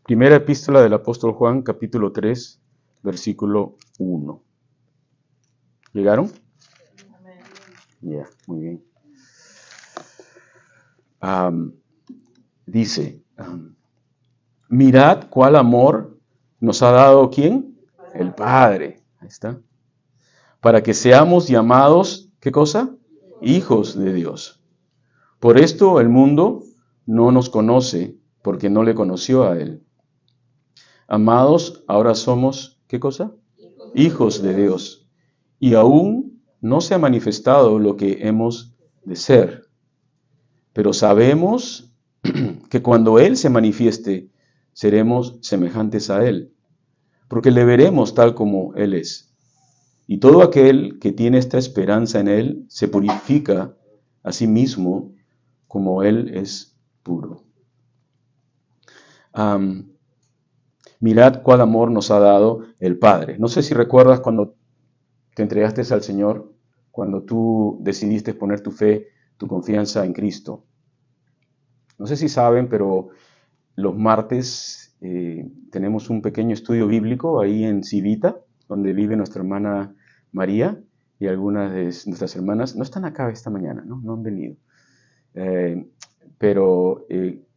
Primera epístola del apóstol Juan, capítulo 3, versículo 1. ¿Llegaron? Ya, muy bien. Dice, mirad cuál amor nos ha dado ¿quién? El Padre. Ahí está. Para que seamos llamados, ¿qué cosa? Hijos de Dios. Por esto el mundo no nos conoce, porque no le conoció a Él. Amados, ahora somos, ¿qué cosa? Hijos de Dios. Y aún no se ha manifestado lo que hemos de ser. Pero sabemos que cuando Él se manifieste, seremos semejantes a Él, porque le veremos tal como Él es. Y todo aquel que tiene esta esperanza en Él se purifica a sí mismo como Él es puro. Mirad cuál amor nos ha dado el Padre. No sé si recuerdas cuando te entregaste al Señor, cuando tú decidiste poner tu fe, tu confianza en Cristo. No sé si saben, pero los martes tenemos un pequeño estudio bíblico ahí en Civita, donde vive nuestra hermana María y algunas de nuestras hermanas. No están acá esta mañana, no han venido. Pero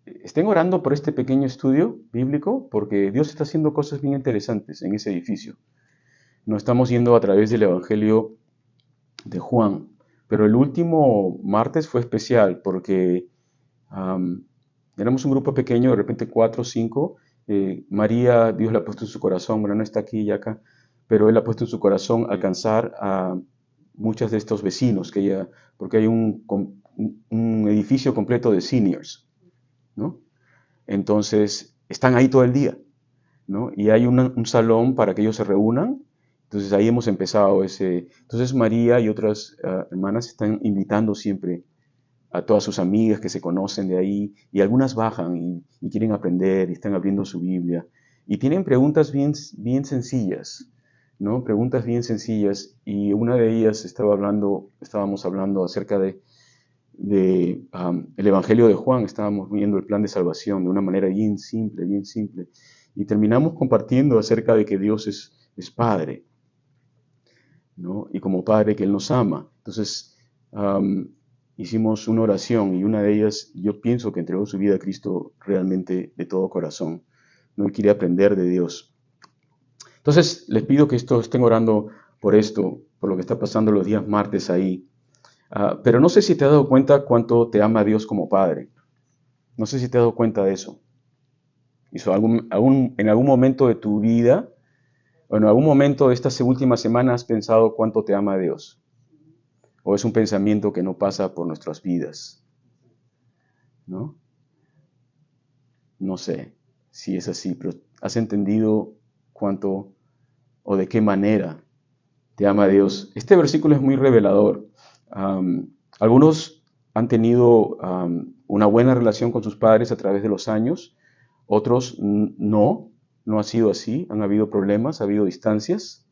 estén orando por este pequeño estudio bíblico, porque Dios está haciendo cosas bien interesantes en ese edificio. Nos estamos yendo a través del Evangelio de Juan, pero el último martes fue especial porque éramos un grupo pequeño, de repente 4 o 5. María, Dios le ha puesto en su corazón, bueno, no está aquí y acá, pero Él ha puesto en su corazón alcanzar a muchos de estos vecinos, porque hay un edificio completo de seniors, ¿no? Entonces, están ahí todo el día, ¿no? Y hay un salón para que ellos se reúnan. Entonces, ahí hemos empezado ese. Entonces, María y otras hermanas están invitando siempre a todas sus amigas que se conocen de ahí, y algunas bajan y quieren aprender, y están abriendo su Biblia, y tienen preguntas bien sencillas, ¿no? Preguntas bien sencillas, y una de ellas estábamos hablando acerca de el Evangelio de Juan, estábamos viendo el plan de salvación de una manera bien simple, y terminamos compartiendo acerca de que Dios es Padre, ¿no? Y como Padre que Él nos ama. Entonces, hicimos una oración, y una de ellas, yo pienso que entregó su vida a Cristo realmente de todo corazón, ¿no? Y quiere aprender de Dios. Entonces, les pido que estén orando por esto, por lo que está pasando los días martes ahí. Pero no sé si te has dado cuenta cuánto te ama Dios como Padre. No sé si te has dado cuenta de eso. En algún momento de tu vida, o en algún momento de estas últimas semanas, has pensado cuánto te ama Dios. ¿O es un pensamiento que no pasa por nuestras vidas? ¿No? No sé si es así, pero ¿has entendido cuánto o de qué manera te ama Dios? Este versículo es muy revelador. Algunos han tenido una buena relación con sus padres a través de los años, otros no ha sido así, han habido problemas, ha habido distancias.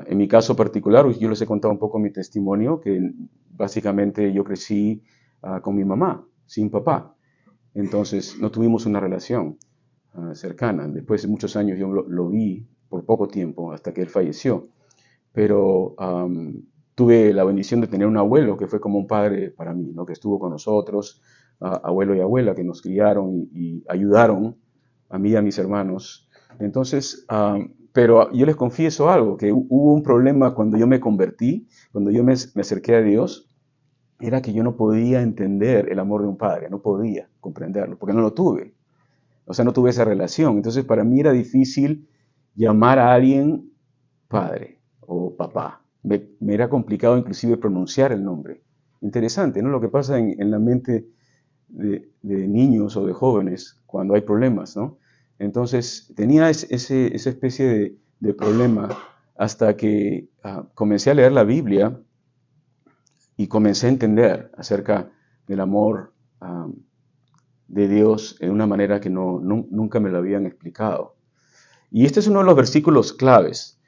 En mi caso particular, yo les he contado un poco mi testimonio, que básicamente yo crecí con mi mamá, sin papá. Entonces no tuvimos una relación cercana. Después de muchos años yo lo vi por poco tiempo, hasta que él falleció. Pero tuve la bendición de tener un abuelo que fue como un padre para mí, ¿no? Que estuvo con nosotros, abuelo y abuela que nos criaron y ayudaron a mí y a mis hermanos. Entonces, pero yo les confieso algo, que hubo un problema cuando yo me convertí, cuando yo me acerqué a Dios, era que yo no podía entender el amor de un padre, no podía comprenderlo, porque no lo tuve. O sea, no tuve esa relación. Entonces, para mí era difícil llamar a alguien padre o papá. Me era complicado inclusive pronunciar el nombre. Interesante, ¿no? Lo que pasa en la mente de niños o de jóvenes cuando hay problemas, ¿no? Entonces, tenía esa especie de problema hasta que comencé a leer la Biblia y comencé a entender acerca del amor de Dios en una manera que nunca me lo habían explicado. Y este es uno de los versículos claves,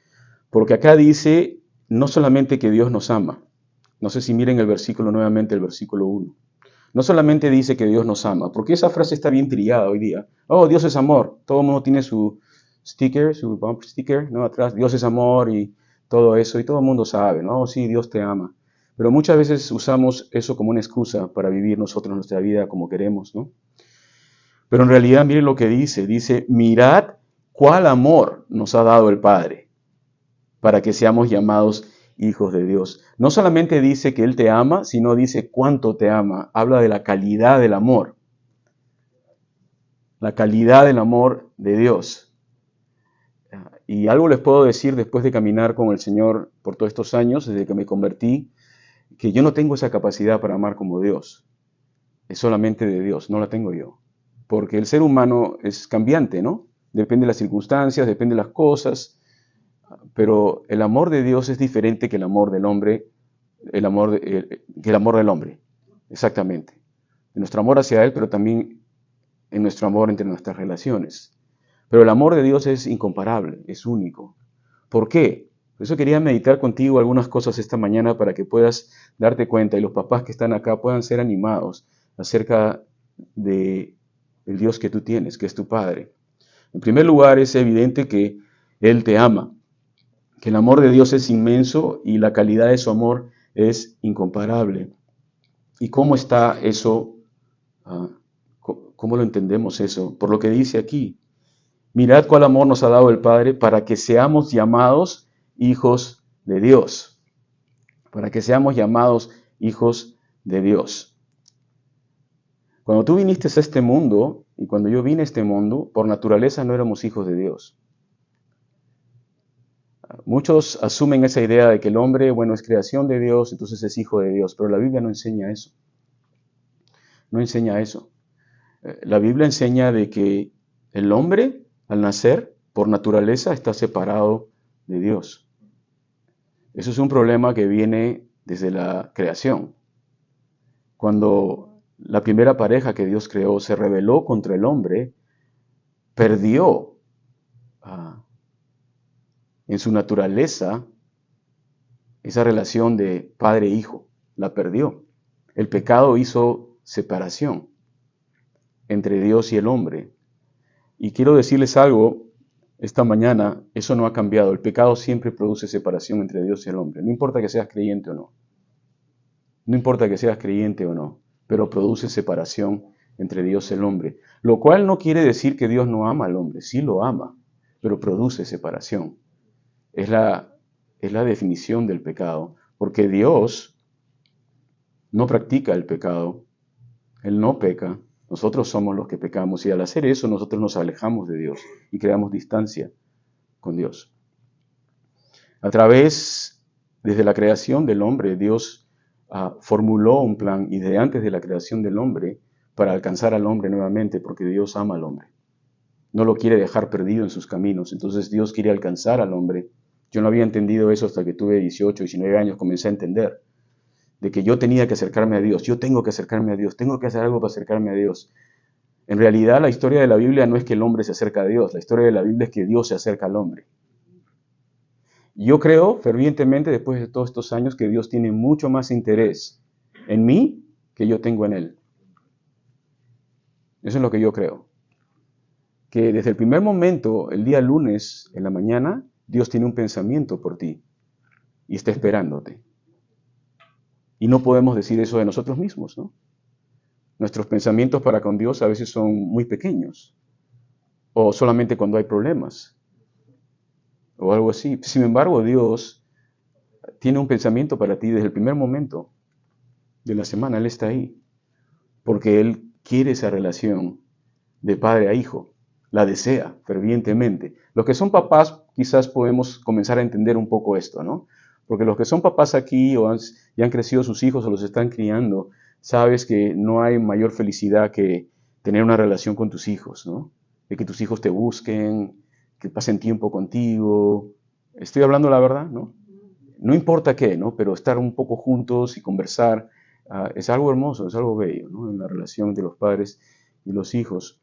porque acá dice no solamente que Dios nos ama. No sé si miren el versículo nuevamente, el versículo 1. No solamente dice que Dios nos ama, porque esa frase está bien trillada hoy día. Oh, Dios es amor. Todo el mundo tiene su sticker, su bumper sticker, ¿no? Atrás, Dios es amor y todo eso, y todo el mundo sabe, ¿no? Oh, sí, Dios te ama. Pero muchas veces usamos eso como una excusa para vivir nosotros nuestra vida como queremos, ¿no? Pero en realidad, miren lo que dice, mirad cuál amor nos ha dado el Padre para que seamos llamados hijos de Dios. No solamente dice que Él te ama, sino dice cuánto te ama. Habla de la calidad del amor. La calidad del amor de Dios. Y algo les puedo decir después de caminar con el Señor por todos estos años, desde que me convertí, que yo no tengo esa capacidad para amar como Dios. Es solamente de Dios, no la tengo yo. Porque el ser humano es cambiante, ¿no? Depende de las circunstancias, depende de las cosas. Pero el amor de Dios es diferente que el amor del hombre, que el amor del hombre, exactamente. En nuestro amor hacia Él, pero también en nuestro amor entre nuestras relaciones. Pero el amor de Dios es incomparable, es único. ¿Por qué? Por eso quería meditar contigo algunas cosas esta mañana para que puedas darte cuenta y los papás que están acá puedan ser animados acerca del Dios que tú tienes, que es tu Padre. En primer lugar, es evidente que Él te ama, que el amor de Dios es inmenso y la calidad de su amor es incomparable. ¿Y cómo está eso? ¿Cómo lo entendemos eso? Por lo que dice aquí. Mirad cuál amor nos ha dado el Padre para que seamos llamados hijos de Dios. Para que seamos llamados hijos de Dios. Cuando tú viniste a este mundo, y cuando yo vine a este mundo, por naturaleza no éramos hijos de Dios. Muchos asumen esa idea de que el hombre, bueno, es creación de Dios, entonces es hijo de Dios, pero la Biblia no enseña eso. No enseña eso. La Biblia enseña de que el hombre, al nacer, por naturaleza, está separado de Dios. Eso es un problema que viene desde la creación. Cuando la primera pareja que Dios creó se rebeló contra el hombre, perdió en su naturaleza esa relación de padre e hijo. La perdió. El pecado hizo separación entre Dios y el hombre. Y quiero decirles algo esta mañana, eso no ha cambiado. El pecado siempre produce separación entre Dios y el hombre. No importa que seas creyente o no. No importa que seas creyente o no, pero produce separación entre Dios y el hombre. Lo cual no quiere decir que Dios no ama al hombre. Sí lo ama, pero produce separación. Es la definición del pecado. Porque Dios no practica el pecado. Él no peca. Nosotros somos los que pecamos y al hacer eso nosotros nos alejamos de Dios y creamos distancia con Dios. Desde la creación del hombre, Dios formuló un plan y desde antes de la creación del hombre para alcanzar al hombre nuevamente porque Dios ama al hombre. No lo quiere dejar perdido en sus caminos. Entonces Dios quiere alcanzar al hombre. Yo no había entendido eso hasta que tuve 18, 19 años, comencé a entender de que yo tenía que acercarme a Dios, yo tengo que acercarme a Dios, tengo que hacer algo para acercarme a Dios. En realidad la historia de la Biblia no es que el hombre se acerca a Dios, la historia de la Biblia es que Dios se acerca al hombre. Yo creo fervientemente después de todos estos años que Dios tiene mucho más interés en mí que yo tengo en Él. Eso es lo que yo creo. Que desde el primer momento, el día lunes en la mañana, Dios tiene un pensamiento por ti y está esperándote. Y no podemos decir eso de nosotros mismos, ¿no? Nuestros pensamientos para con Dios a veces son muy pequeños, o solamente cuando hay problemas, o algo así. Sin embargo, Dios tiene un pensamiento para ti desde el primer momento de la semana. Él está ahí, porque Él quiere esa relación de padre a hijo, la desea fervientemente. Los que son papás quizás podemos comenzar a entender un poco esto, ¿no? Porque los que son papás aquí ya han crecido sus hijos o los están criando, sabes que no hay mayor felicidad que tener una relación con tus hijos, ¿no? De que tus hijos te busquen, que pasen tiempo contigo. Estoy hablando la verdad, ¿no? No importa qué, ¿no? Pero estar un poco juntos y conversar es algo hermoso, es algo bello, ¿no? En la relación entre los padres y los hijos.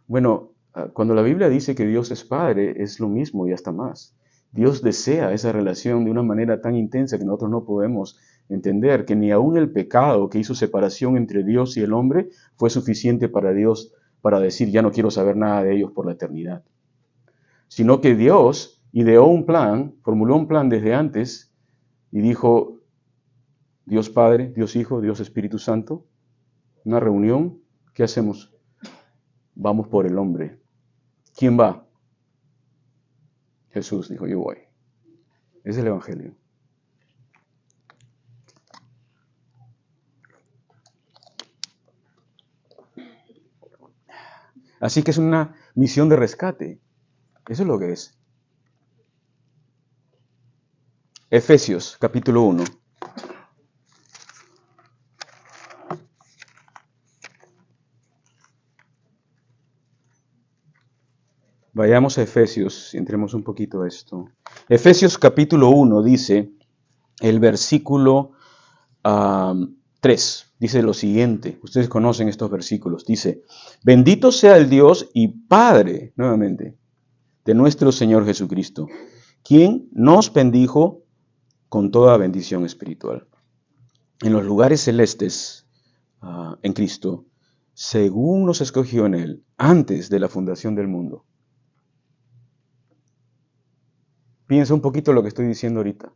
Bueno, cuando la Biblia dice que Dios es Padre, es lo mismo y hasta más. Dios desea esa relación de una manera tan intensa que nosotros no podemos entender que ni aún el pecado que hizo separación entre Dios y el hombre fue suficiente para Dios para decir, ya no quiero saber nada de ellos por la eternidad. Sino que Dios ideó un plan, formuló un plan desde antes y dijo, Dios Padre, Dios Hijo, Dios Espíritu Santo, una reunión, ¿qué hacemos? Vamos por el hombre. ¿Quién va? Jesús dijo, yo voy. Es el Evangelio. Así que es una misión de rescate. Eso es lo que es. Efesios, capítulo 1. Vayamos a Efesios y entremos un poquito a esto. Efesios capítulo 1 dice, el versículo 3, dice lo siguiente. Ustedes conocen estos versículos. Dice, bendito sea el Dios y Padre, nuevamente, de nuestro Señor Jesucristo, quien nos bendijo con toda bendición espiritual en los lugares celestes en Cristo, según nos escogió en Él antes de la fundación del mundo. Piensa un poquito lo que estoy diciendo ahorita.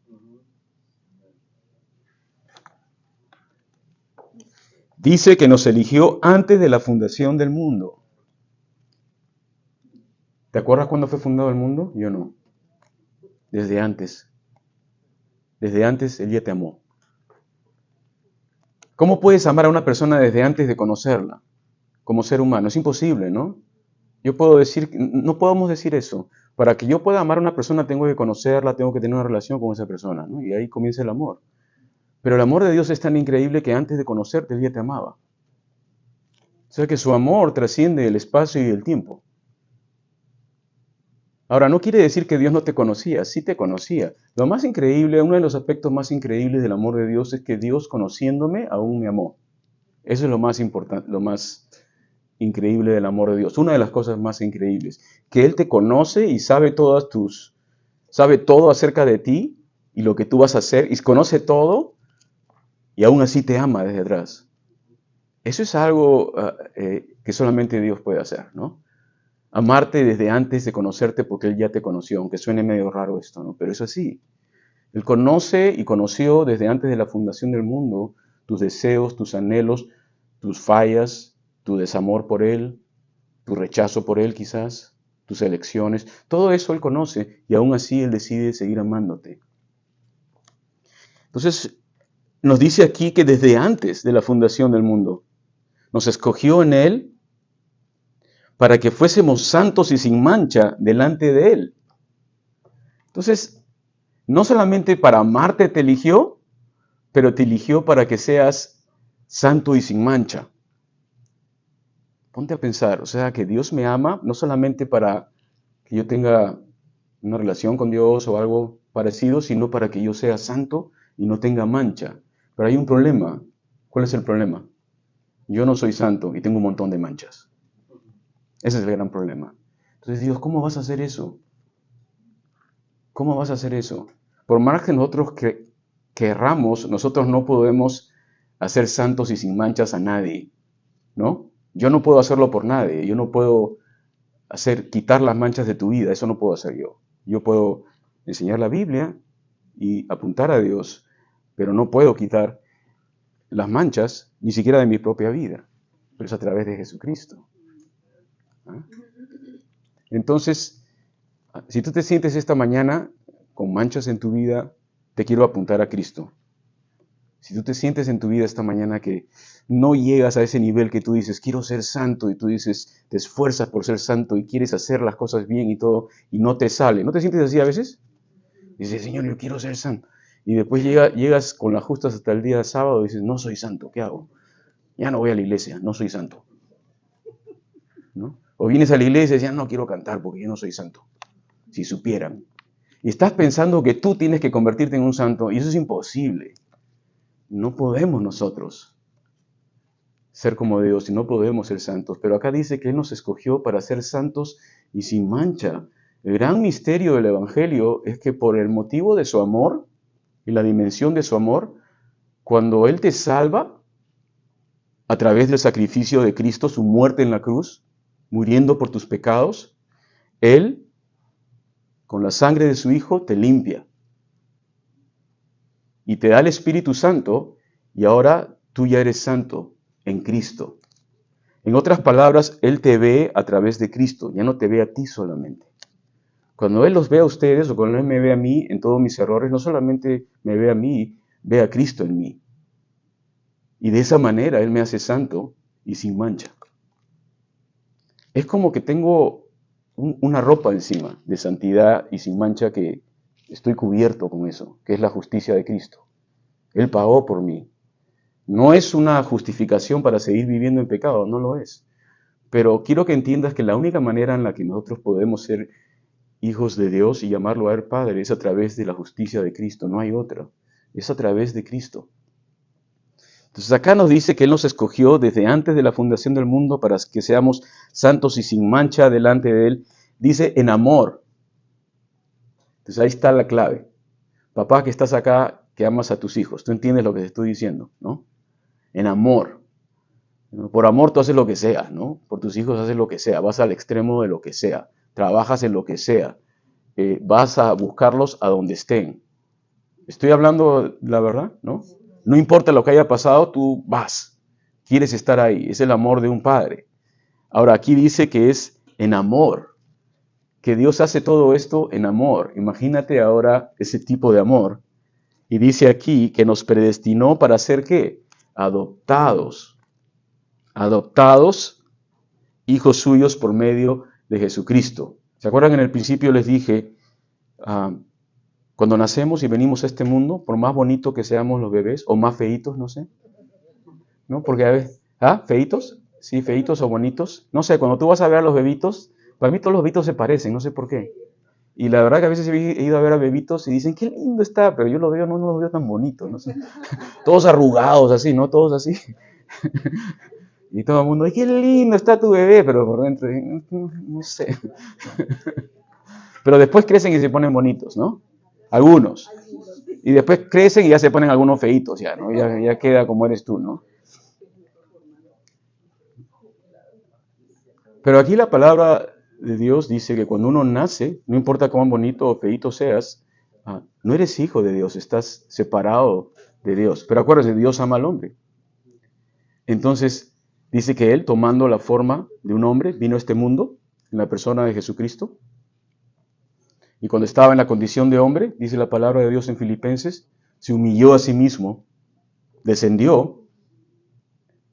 Dice que nos eligió antes de la fundación del mundo. ¿Te acuerdas cuándo fue fundado el mundo? Yo no. Desde antes. Desde antes Él ya te amó. ¿Cómo puedes amar a una persona desde antes de conocerla? Como ser humano. Es imposible, ¿no? Yo puedo decir, no podemos decir eso. Para que yo pueda amar a una persona tengo que conocerla, tengo que tener una relación con esa persona, ¿no? Y ahí comienza el amor. Pero el amor de Dios es tan increíble que antes de conocerte Él ya te amaba. O sea que su amor trasciende el espacio y el tiempo. Ahora, no quiere decir que Dios no te conocía, sí te conocía. Lo más increíble, uno de los aspectos más increíbles del amor de Dios es que Dios, conociéndome, aún me amó. Eso es lo más importante, lo más increíble del amor de Dios. Una de las cosas más increíbles, que Él te conoce y sabe sabe todo acerca de ti y lo que tú vas a hacer, y conoce todo, y aún así te ama desde atrás. Eso es algo que solamente Dios puede hacer, ¿no? Amarte desde antes de conocerte porque Él ya te conoció, aunque suene medio raro esto, ¿no? Pero es así. Él conoce y conoció desde antes de la fundación del mundo tus deseos, tus anhelos, tus fallas, tu desamor por Él, tu rechazo por Él quizás, tus elecciones. Todo eso Él conoce y aún así Él decide seguir amándote. Entonces, nos dice aquí que desde antes de la fundación del mundo nos escogió en Él para que fuésemos santos y sin mancha delante de Él. Entonces, no solamente para amarte te eligió, pero te eligió para que seas santo y sin mancha. Ponte a pensar, o sea, que Dios me ama no solamente para que yo tenga una relación con Dios o algo parecido, sino para que yo sea santo y no tenga mancha. Pero hay un problema. ¿Cuál es el problema? Yo no soy santo y tengo un montón de manchas. Ese es el gran problema. Entonces, Dios, ¿cómo vas a hacer eso? ¿Cómo vas a hacer eso? Por más que nosotros querramos, nosotros no podemos hacer santos y sin manchas a nadie, ¿no? Yo no puedo hacerlo por nadie. Yo no puedo quitar las manchas de tu vida. Eso no puedo hacer yo. Yo puedo enseñar la Biblia y apuntar a Dios, pero no puedo quitar las manchas ni siquiera de mi propia vida. Pero es a través de Jesucristo. ¿Ah? Entonces, si tú te sientes esta mañana con manchas en tu vida, te quiero apuntar a Cristo. Si tú te sientes en tu vida esta mañana que no llegas a ese nivel que tú dices, quiero ser santo, y tú dices, te esfuerzas por ser santo y quieres hacer las cosas bien y todo, y no te sale. ¿No te sientes así a veces? Dices, Señor, yo quiero ser santo. Y después llegas con las justas hasta el día sábado y dices, no soy santo, ¿qué hago? Ya no voy a la iglesia, no soy santo. ¿No? O vienes a la iglesia y dices, ya no quiero cantar porque yo no soy santo. Si supieran. Y estás pensando que tú tienes que convertirte en un santo, y eso es imposible. No podemos nosotros ser como Dios y no podemos ser santos. Pero acá dice que Él nos escogió para ser santos y sin mancha. El gran misterio del Evangelio es que por el motivo de su amor y la dimensión de su amor, cuando Él te salva a través del sacrificio de Cristo, su muerte en la cruz, muriendo por tus pecados, Él, con la sangre de su Hijo, te limpia. Y te da el Espíritu Santo, y ahora tú ya eres santo en Cristo. En otras palabras, Él te ve a través de Cristo, ya no te ve a ti solamente. Cuando Él los ve a ustedes, o cuando Él me ve a mí en todos mis errores, no solamente me ve a mí, ve a Cristo en mí. Y de esa manera Él me hace santo y sin mancha. Es como que tengo una ropa encima de santidad y sin mancha, que estoy cubierto con eso, que es la justicia de Cristo. Él pagó por mí. No es una justificación para seguir viviendo en pecado, no lo es. Pero quiero que entiendas que la única manera en la que nosotros podemos ser hijos de Dios y llamarlo a Él Padre es a través de la justicia de Cristo, no hay otra. Es a través de Cristo. Entonces acá nos dice que Él nos escogió desde antes de la fundación del mundo para que seamos santos y sin mancha delante de Él. Dice en amor. Entonces ahí está la clave. Papá que estás acá, que amas a tus hijos. Tú entiendes lo que te estoy diciendo, ¿no? En amor. Por amor tú haces lo que sea, ¿no? Por tus hijos haces lo que sea. Vas al extremo de lo que sea. Trabajas en lo que sea. Vas a buscarlos a donde estén. Estoy hablando la verdad, ¿no? No importa lo que haya pasado, tú vas. Quieres estar ahí. Es el amor de un padre. Ahora aquí dice que es en amor. Que Dios hace todo esto en amor. Imagínate ahora ese tipo de amor. Y dice aquí que nos predestinó para ser ¿qué? Adoptados. Adoptados, hijos suyos por medio de Jesucristo. ¿Se acuerdan? En el principio les dije, cuando nacemos y venimos a este mundo, por más bonito que seamos los bebés, o más feitos, no sé, ¿no? Porque a veces, ¿feitos? Sí, feitos o bonitos. No sé, cuando tú vas a ver a los bebitos, para mí todos los bebitos se parecen, no sé por qué. Y la verdad que a veces he ido a ver a bebitos y dicen, qué lindo está, pero yo lo veo, no lo veo tan bonito, no sé. Todos arrugados así, ¿no? Todos así. Y todo el mundo, ¡ay, qué lindo está tu bebé! Pero por dentro, no sé. Pero después crecen y se ponen bonitos, ¿no? Algunos. Y después crecen y ya se ponen algunos feitos, ya, ¿no? Ya queda como eres tú, ¿no? Pero aquí la palabra de Dios dice que cuando uno nace, no importa cuán bonito o feito seas, no eres hijo de Dios, estás separado de Dios. Pero acuérdense, Dios ama al hombre. Entonces, dice que Él, tomando la forma de un hombre, vino a este mundo en la persona de Jesucristo. Y cuando estaba en la condición de hombre, dice la palabra de Dios en Filipenses, se humilló a sí mismo, descendió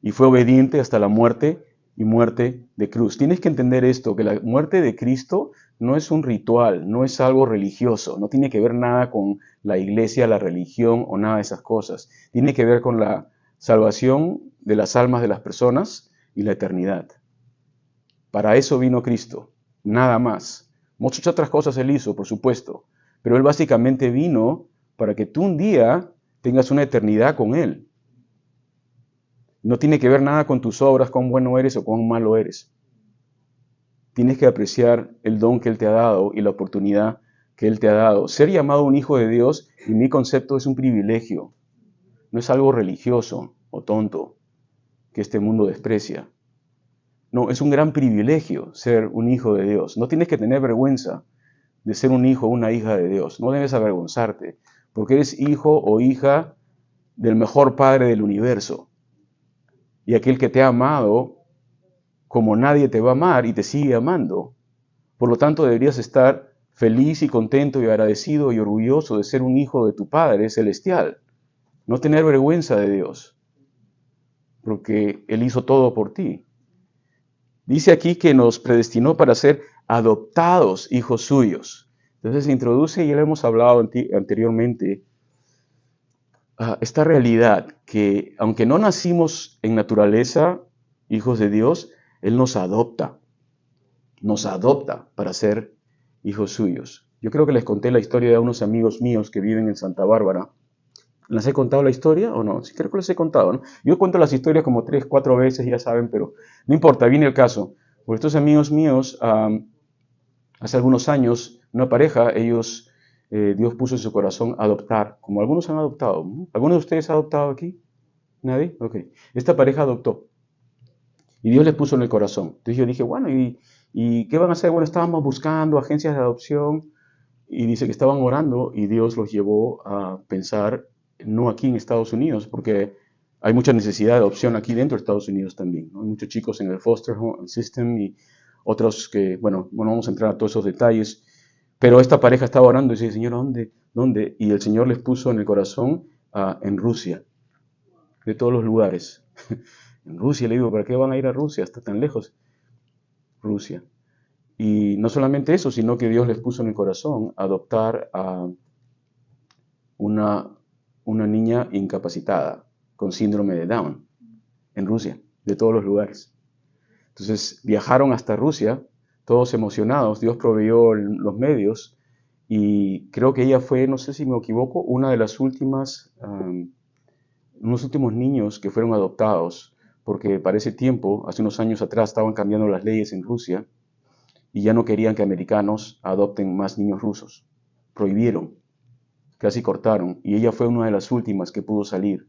y fue obediente hasta la muerte y muerte de cruz. Tienes que entender esto, que la muerte de Cristo no es un ritual, no es algo religioso, no tiene que ver nada con la iglesia, la religión o nada de esas cosas. Tiene que ver con la salvación de las almas de las personas y la eternidad. Para eso vino Cristo, nada más. Muchas otras cosas Él hizo, por supuesto, pero Él básicamente vino para que tú un día tengas una eternidad con Él. No tiene que ver nada con tus obras, cuán bueno eres o cuán malo eres. Tienes que apreciar el don que Él te ha dado y la oportunidad que Él te ha dado. Ser llamado un hijo de Dios, en mi concepto, es un privilegio. No es algo religioso o tonto que este mundo desprecia. No, es un gran privilegio ser un hijo de Dios. No tienes que tener vergüenza de ser un hijo o una hija de Dios. No debes avergonzarte, porque eres hijo o hija del mejor Padre del universo. Y aquel que te ha amado como nadie te va a amar y te sigue amando. Por lo tanto, deberías estar feliz y contento y agradecido y orgulloso de ser un hijo de tu Padre celestial. No tener vergüenza de Dios, porque Él hizo todo por ti. Dice aquí que nos predestinó para ser adoptados hijos suyos. Entonces se introduce, y ya lo hemos hablado anteriormente, esta realidad que aunque no nacimos en naturaleza hijos de Dios, Él nos adopta para ser hijos suyos. Yo creo que les conté la historia de unos amigos míos que viven en Santa Bárbara. ¿Les he contado la historia o no? Sí, creo que les he contado, ¿no? Yo cuento las historias como 3, 4 veces, ya saben, pero no importa, viene el caso. Por estos amigos míos, hace algunos años, una pareja, ellos Dios puso en su corazón adoptar, como algunos han adoptado, ¿no? ¿Alguno de ustedes ha adoptado aquí? ¿Nadie? Ok. Esta pareja adoptó y Dios les puso en el corazón. Entonces yo dije, bueno, ¿y qué van a hacer? Bueno, estábamos buscando agencias de adopción y dice que estaban orando y Dios los llevó a pensar, no aquí en Estados Unidos, porque hay mucha necesidad de adopción aquí dentro de Estados Unidos también, ¿no? Hay muchos chicos en el foster home system y otros que, bueno, no vamos a entrar a todos esos detalles, pero esta pareja estaba orando y dice, Señor, ¿dónde? ¿Dónde? Y el Señor les puso en el corazón en Rusia, de todos los lugares. En Rusia, le digo, ¿para qué van a ir a Rusia? Hasta tan lejos. Rusia. Y no solamente eso, sino que Dios les puso en el corazón adoptar a una, una niña incapacitada con síndrome de Down en Rusia, de todos los lugares. Entonces viajaron hasta Rusia, todos emocionados, Dios proveyó los medios y creo que ella fue, no sé si me equivoco, una de las últimas, unos últimos niños que fueron adoptados, porque para ese tiempo, hace unos años atrás, estaban cambiando las leyes en Rusia y ya no querían que americanos adopten más niños rusos. Prohibieron, casi cortaron, y ella fue una de las últimas que pudo salir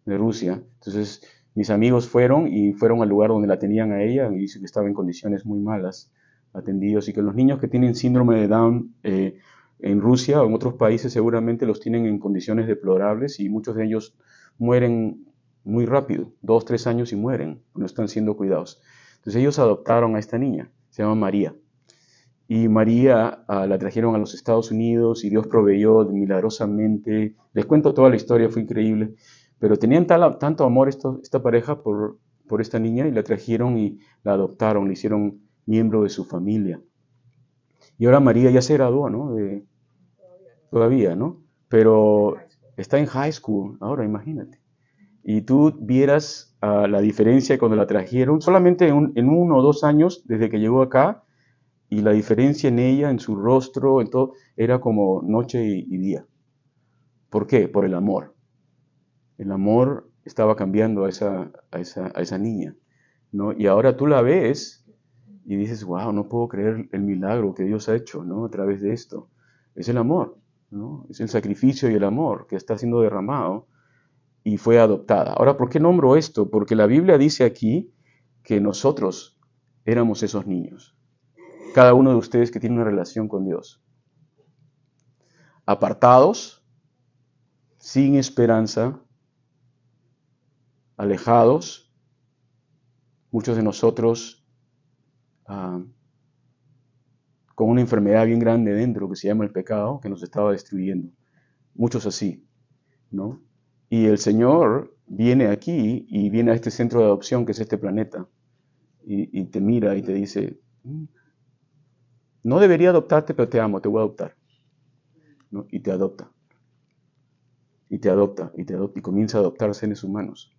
de Rusia. Entonces mis amigos fueron y fueron al lugar donde la tenían a ella y dice que estaba en condiciones muy malas, atendidos, y que los niños que tienen síndrome de Down en Rusia o en otros países seguramente los tienen en condiciones deplorables y muchos de ellos mueren muy rápido, 2, 3 años y mueren, no están siendo cuidados. Entonces ellos adoptaron a esta niña, se llama María. Y María la trajeron a los Estados Unidos y Dios proveyó milagrosamente. Les cuento toda la historia, fue increíble. Pero tenían tanto amor esta pareja por esta niña y la trajeron y la adoptaron, la hicieron miembro de su familia. Y ahora María ya se graduó, ¿no? Todavía, ¿no? Pero está en high school ahora, imagínate. Y tú vieras la diferencia cuando la trajeron, solamente en 1 o 2 años desde que llegó acá, y la diferencia en ella, en su rostro, en todo, era como noche y día. ¿Por qué? Por el amor. El amor estaba cambiando a esa niña, ¿no? Y ahora tú la ves y dices, wow, no puedo creer el milagro que Dios ha hecho, ¿no? A través de esto. Es el amor, ¿no? Es el sacrificio y el amor que está siendo derramado y fue adoptada. Ahora, ¿por qué nombro esto? Porque la Biblia dice aquí que nosotros éramos esos niños. Cada uno de ustedes que tiene una relación con Dios. Apartados, sin esperanza, alejados, muchos de nosotros con una enfermedad bien grande dentro que se llama el pecado, que nos estaba destruyendo. Muchos así, ¿no? Y el Señor viene aquí y viene a este centro de adopción que es este planeta y te mira y te dice, no debería adoptarte, pero te amo, te voy a adoptar, ¿no? Y te adopta. Y te adopta, y te adopta, y comienza a adoptar seres humanos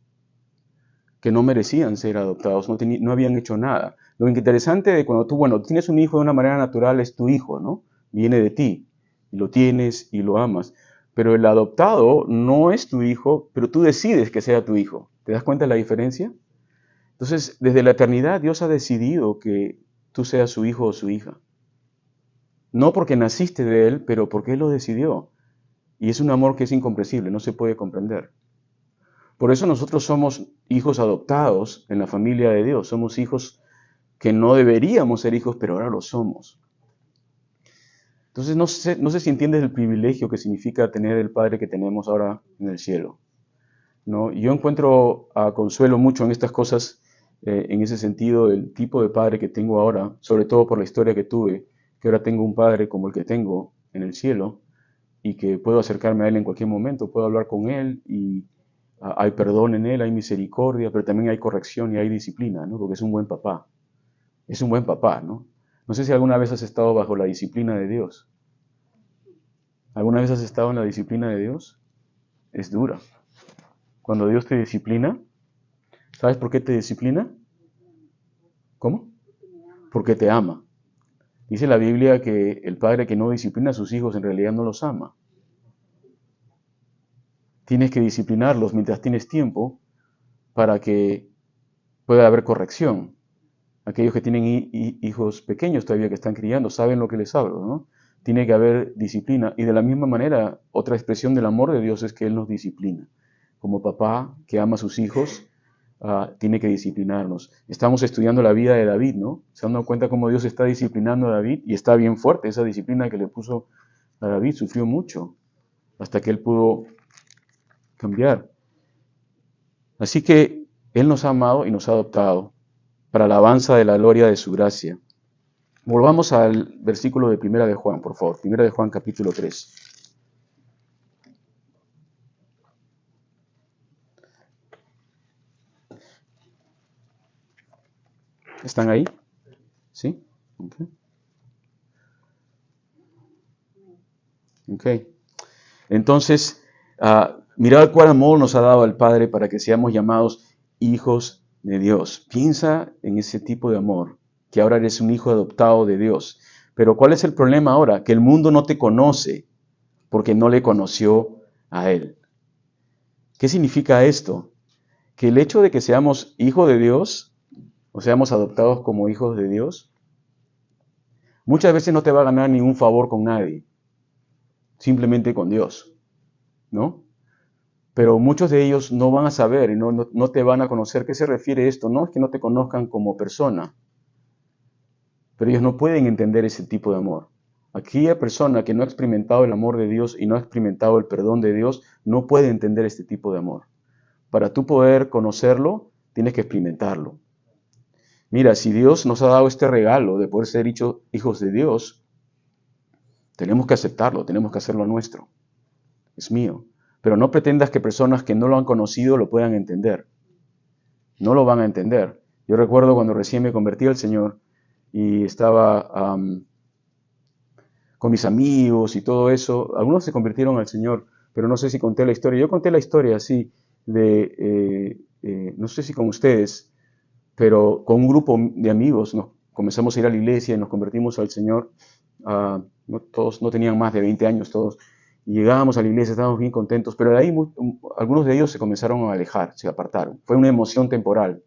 que no merecían ser adoptados, no habían hecho nada. Lo interesante de cuando tú, bueno, tienes un hijo de una manera natural, es tu hijo, ¿no? Viene de ti, y lo tienes y lo amas. Pero el adoptado no es tu hijo, pero tú decides que sea tu hijo. ¿Te das cuenta de la diferencia? Entonces, desde la eternidad Dios ha decidido que tú seas su hijo o su hija. No porque naciste de Él, pero porque Él lo decidió. Y es un amor que es incomprensible, no se puede comprender. Por eso nosotros somos hijos adoptados en la familia de Dios. Somos hijos que no deberíamos ser hijos, pero ahora lo somos. Entonces no sé si entiendes el privilegio que significa tener el Padre que tenemos ahora en el cielo, ¿no? Yo encuentro consuelo mucho en estas cosas, en ese sentido, el tipo de Padre que tengo ahora, sobre todo por la historia que tuve, que ahora tengo un Padre como el que tengo en el cielo y que puedo acercarme a Él en cualquier momento, puedo hablar con Él y hay perdón en Él, hay misericordia, pero también hay corrección y hay disciplina, ¿no? Porque es un buen papá. Es un buen papá, ¿no? No sé si alguna vez has estado bajo la disciplina de Dios. ¿Alguna vez has estado en la disciplina de Dios? Es dura. Cuando Dios te disciplina, ¿sabes por qué te disciplina? ¿Cómo? Porque te ama. Dice la Biblia que el padre que no disciplina a sus hijos en realidad no los ama. Tienes que disciplinarlos mientras tienes tiempo para que pueda haber corrección. Aquellos que tienen hijos pequeños todavía que están criando saben lo que les hablo, ¿no? tiene que haber disciplina. Y de la misma manera, otra expresión del amor de Dios es que Él nos disciplina. Como papá que ama a sus hijos, tiene que disciplinarnos. Estamos estudiando la vida de David, ¿no? Se han dado cuenta cómo Dios está disciplinando a David y está bien fuerte. Esa disciplina que le puso a David sufrió mucho hasta que él pudo cambiar. Así que Él nos ha amado y nos ha adoptado para la alabanza de la gloria de su gracia. Volvamos al versículo de 1 de Juan, por favor. 1 de Juan, capítulo 3. ¿Están ahí? ¿Sí? Ok. Entonces, mirad cuál amor nos ha dado el Padre para que seamos llamados hijos de Dios. Piensa en ese tipo de amor, que ahora eres un hijo adoptado de Dios. Pero ¿cuál es el problema ahora? Que el mundo no te conoce porque no le conoció a Él. ¿Qué significa esto? Que el hecho de que seamos hijos de Dios, o seamos adoptados como hijos de Dios, muchas veces no te va a ganar ningún favor con nadie, simplemente con Dios, ¿no? Pero muchos de ellos no van a saber y no te van a conocer. ¿Qué se refiere esto? No es que no te conozcan como persona, pero ellos no pueden entender ese tipo de amor. Aquella persona que no ha experimentado el amor de Dios y no ha experimentado el perdón de Dios, no puede entender este tipo de amor. Para tú poder conocerlo, tienes que experimentarlo. Mira, si Dios nos ha dado este regalo de poder ser hijos de Dios, tenemos que aceptarlo, tenemos que hacerlo nuestro. Es mío. Pero no pretendas que personas que no lo han conocido lo puedan entender. No lo van a entender. Yo recuerdo cuando recién me convertí al Señor y estaba con mis amigos y todo eso. Algunos se convirtieron al Señor, pero no sé si conté la historia. Yo conté la historia así no sé si con ustedes, pero con un grupo de amigos nos comenzamos a ir a la iglesia y nos convertimos al Señor. Todos no tenían más de 20 años todos. Y llegábamos a la iglesia, estábamos bien contentos, pero de ahí algunos de ellos se comenzaron a alejar, se apartaron. Fue una emoción temporal,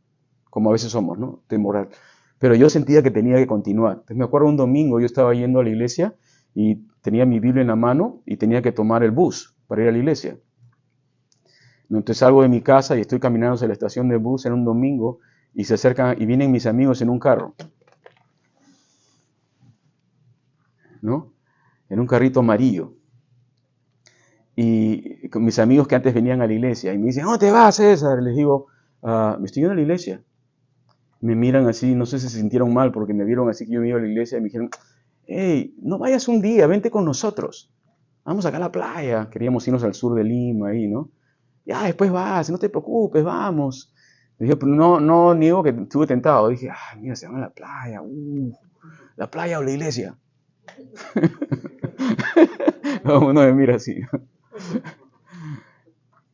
como a veces somos, ¿no? Temporal. Pero yo sentía que tenía que continuar. Entonces me acuerdo un domingo, yo estaba yendo a la iglesia y tenía mi Biblia en la mano y tenía que tomar el bus para ir a la iglesia. Entonces salgo de mi casa y estoy caminando hacia la estación de bus en un domingo y se acercan y vienen mis amigos en un carro, ¿no? En un carrito amarillo. Y con mis amigos que antes venían a la iglesia y me dicen, ¿dónde te vas, César? Les digo, me estoy yendo a la iglesia. Me miran así, no sé si se sintieron mal porque me vieron así que yo me iba a la iglesia y me dijeron, hey, no vayas un día, vente con nosotros. Vamos acá a la playa. Queríamos irnos al sur de Lima ahí, ¿no? Ya, después vas, no te preocupes, vamos. Le dije, pero no niego que estuve tentado. Dije, mira, se van a la playa. La playa o la iglesia. Uno me mira así.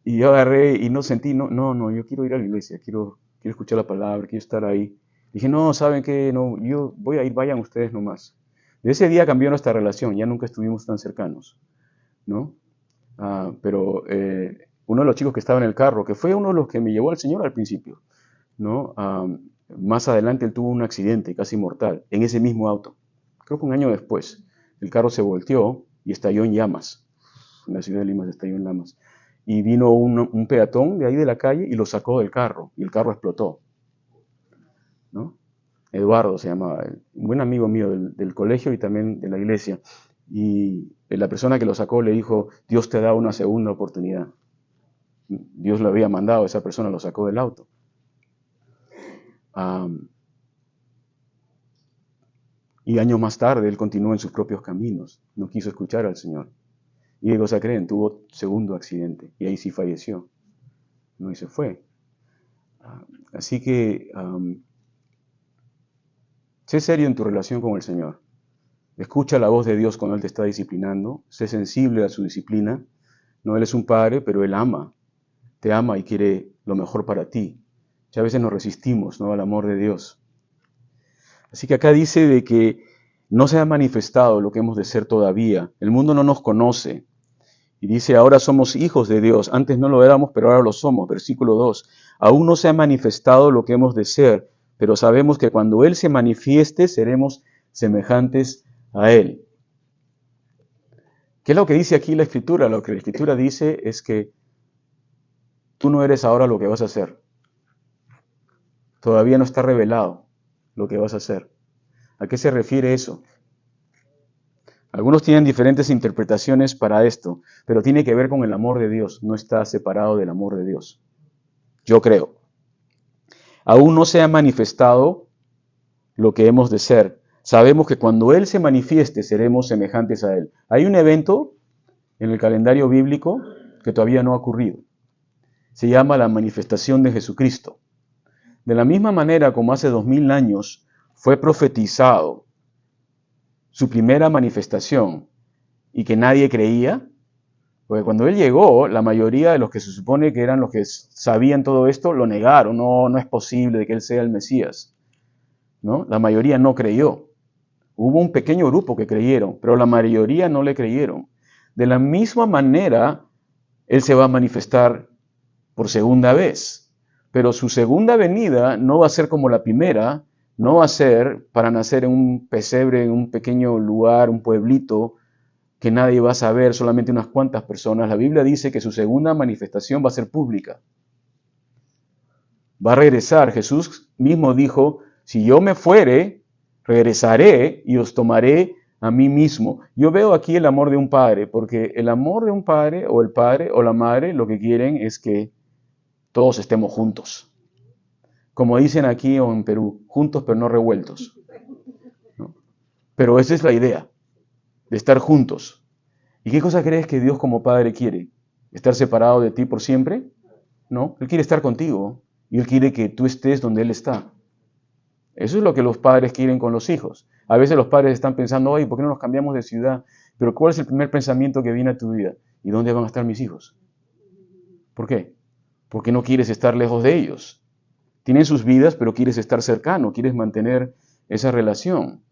Y yo agarré y no sentí, no, yo quiero ir a la iglesia, quiero escuchar la palabra, quiero estar ahí. Dije, no, ¿saben qué? No, yo voy a ir, vayan ustedes nomás. De ese día cambió nuestra relación, ya nunca estuvimos tan cercanos, ¿no? Pero uno de los chicos que estaba en el carro, que fue uno de los que me llevó al Señor al principio, ¿no? Más adelante él tuvo un accidente casi mortal en ese mismo auto. Creo que un año después. El carro se volteó y estalló en llamas. En la ciudad de Lima se estalló en llamas. Y vino un peatón de ahí de la calle y lo sacó del carro. Y el carro explotó, ¿no? Eduardo se llamaba, un buen amigo mío del colegio y también de la iglesia. Y la persona que lo sacó le dijo, Dios te da una segunda oportunidad. Dios lo había mandado, esa persona lo sacó del auto. Y años más tarde él continuó en sus propios caminos, no quiso escuchar al Señor. Y de cosa creen, tuvo segundo accidente y ahí sí falleció, ¿no? Y se fue. Así que sé serio en tu relación con el Señor. Escucha la voz de Dios cuando Él te está disciplinando. Sé sensible a su disciplina. No, Él es un padre, pero Él ama. Te ama y quiere lo mejor para ti. Muchas veces nos resistimos, ¿no?, al amor de Dios. Así que acá dice de que no se ha manifestado lo que hemos de ser todavía. El mundo no nos conoce. Y dice, ahora somos hijos de Dios. Antes no lo éramos, pero ahora lo somos. Versículo 2. Aún no se ha manifestado lo que hemos de ser, pero sabemos que cuando Él se manifieste, seremos semejantes a Él. ¿Qué es lo que dice aquí la Escritura? Lo que la Escritura dice es que tú no eres ahora lo que vas a hacer. Todavía no está revelado lo que vas a hacer. ¿A qué se refiere eso? Algunos tienen diferentes interpretaciones para esto, pero tiene que ver con el amor de Dios, no está separado del amor de Dios. Yo creo. Aún no se ha manifestado lo que hemos de ser. Sabemos que cuando Él se manifieste seremos semejantes a Él. Hay un evento en el calendario bíblico que todavía no ha ocurrido. Se llama la manifestación de Jesucristo. De la misma manera como hace 2000 años fue profetizado su primera manifestación y que nadie creía, porque cuando Él llegó, la mayoría de los que se supone que eran los que sabían todo esto, lo negaron, no es posible de que Él sea el Mesías, ¿no? La mayoría no creyó. Hubo un pequeño grupo que creyeron, pero la mayoría no le creyeron. De la misma manera, Él se va a manifestar por segunda vez, pero su segunda venida no va a ser como la primera, no va a ser para nacer en un pesebre, en un pequeño lugar, un pueblito, que nadie va a saber, solamente unas cuantas personas. La Biblia dice que su segunda manifestación va a ser pública. Va a regresar. Jesús mismo dijo, si yo me fuere, regresaré y os tomaré a mí mismo. Yo veo aquí el amor de un padre, porque el amor de un padre o la madre lo que quieren es que todos estemos juntos. Como dicen aquí o en Perú, juntos pero no revueltos, ¿no? Pero esa es la idea, de estar juntos. ¿Y qué cosa crees que Dios como Padre quiere? ¿Estar separado de ti por siempre? No, Él quiere estar contigo y Él quiere que tú estés donde Él está. Eso es lo que los padres quieren con los hijos. A veces los padres están pensando, oye, ¿por qué no nos cambiamos de ciudad? Pero ¿cuál es el primer pensamiento que viene a tu vida? ¿Y dónde van a estar mis hijos? ¿Por qué? Porque no quieres estar lejos de ellos. Tienen sus vidas, pero quieres estar cercano, quieres mantener esa relación.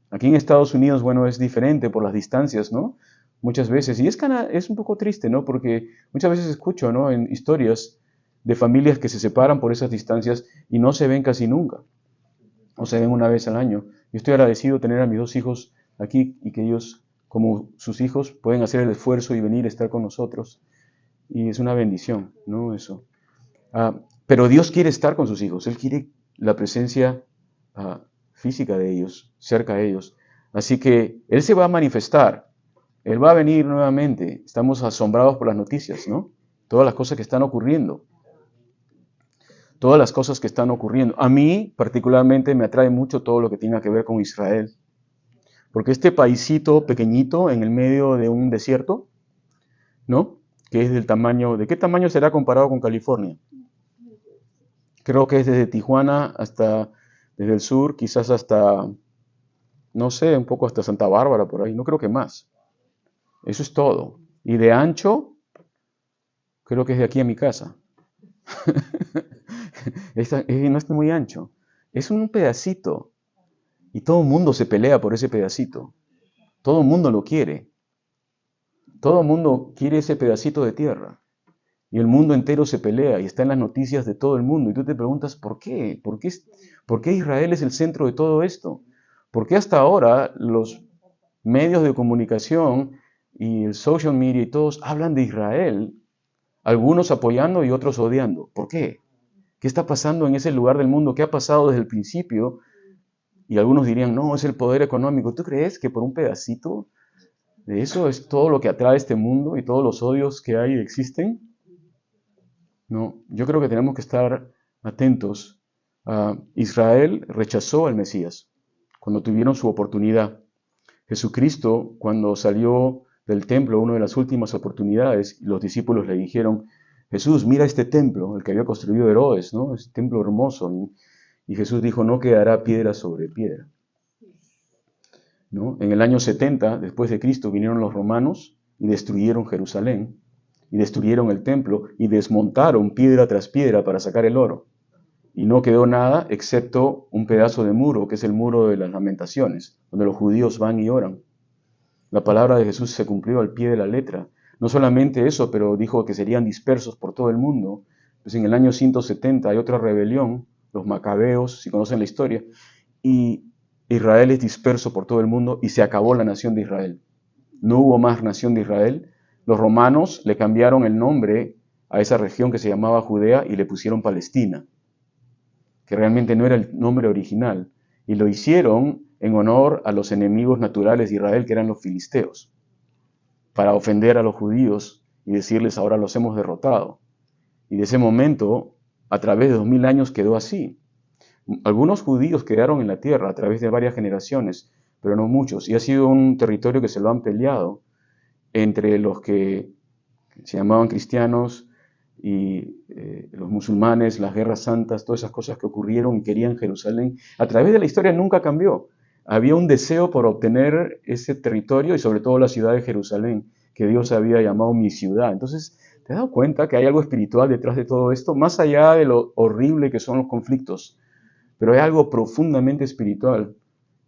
Aquí en Estados Unidos, bueno, es diferente por las distancias, ¿no? Muchas veces, y es un poco triste, ¿no? Porque muchas veces escucho, ¿no? En historias de familias que se separan por esas distancias y no se ven casi nunca, o se ven una vez al año. Yo estoy agradecido de tener a mis dos hijos aquí y que ellos, como sus hijos, pueden hacer el esfuerzo y venir a estar con nosotros. Y es una bendición, ¿no? Eso. Pero Dios quiere estar con sus hijos, Él quiere la presencia física de ellos, cerca de ellos. Así que Él se va a manifestar, Él va a venir nuevamente. Estamos asombrados por las noticias, ¿no? Todas las cosas que están ocurriendo. Todas las cosas que están ocurriendo. A mí particularmente me atrae mucho todo lo que tenga que ver con Israel. Porque este paisito pequeñito en el medio de un desierto, ¿no? Que es del tamaño, ¿de qué tamaño será comparado con California? Creo que es desde Tijuana hasta, desde el sur, quizás hasta, no sé, un poco hasta Santa Bárbara, por ahí. No creo que más. Eso es todo. Y de ancho, creo que es de aquí a mi casa. No es muy ancho. Es un pedacito. Y todo el mundo se pelea por ese pedacito. Todo el mundo lo quiere. Todo el mundo quiere ese pedacito de tierra. Y el mundo entero se pelea y está en las noticias de todo el mundo. Y tú te preguntas, ¿por qué? ¿Por qué Israel es el centro de todo esto? ¿Por qué hasta ahora los medios de comunicación y el social media y todos hablan de Israel? Algunos apoyando y otros odiando. ¿Por qué? ¿Qué está pasando en ese lugar del mundo? ¿Qué ha pasado desde el principio? Y algunos dirían, no, es el poder económico. ¿Tú crees que por un pedacito de eso es todo lo que atrae este mundo y todos los odios que hay y existen? No, yo creo que tenemos que estar atentos. Israel rechazó al Mesías cuando tuvieron su oportunidad. Jesucristo, cuando salió del templo, una de las últimas oportunidades, los discípulos le dijeron, Jesús, mira este templo, el que había construido Herodes, ¿no? Este templo hermoso. Y Jesús dijo, no quedará piedra sobre piedra, ¿no? En el año 70, después de Cristo, vinieron los romanos y destruyeron Jerusalén, y destruyeron el templo, y desmontaron piedra tras piedra para sacar el oro. Y no quedó nada excepto un pedazo de muro, que es el muro de las lamentaciones, donde los judíos van y oran. La palabra de Jesús se cumplió al pie de la letra. No solamente eso, pero dijo que serían dispersos por todo el mundo. Pues en el año 170 hay otra rebelión, los macabeos, si conocen la historia, y Israel es disperso por todo el mundo y se acabó la nación de Israel. No hubo más nación de Israel. Los romanos le cambiaron el nombre a esa región que se llamaba Judea y le pusieron Palestina, que realmente no era el nombre original. Y lo hicieron en honor a los enemigos naturales de Israel, que eran los filisteos, para ofender a los judíos y decirles ahora los hemos derrotado. Y de ese momento, a través de 2000 años quedó así. Algunos judíos quedaron en la tierra a través de varias generaciones, pero no muchos. Y ha sido un territorio que se lo han peleado entre los que se llamaban cristianos y los musulmanes, las guerras santas, todas esas cosas que ocurrieron y querían Jerusalén. A través de la historia nunca cambió. Había un deseo por obtener ese territorio y sobre todo la ciudad de Jerusalén, que Dios había llamado mi ciudad. Entonces, ¿te has dado cuenta que hay algo espiritual detrás de todo esto? Más allá de lo horrible que son los conflictos, pero hay algo profundamente espiritual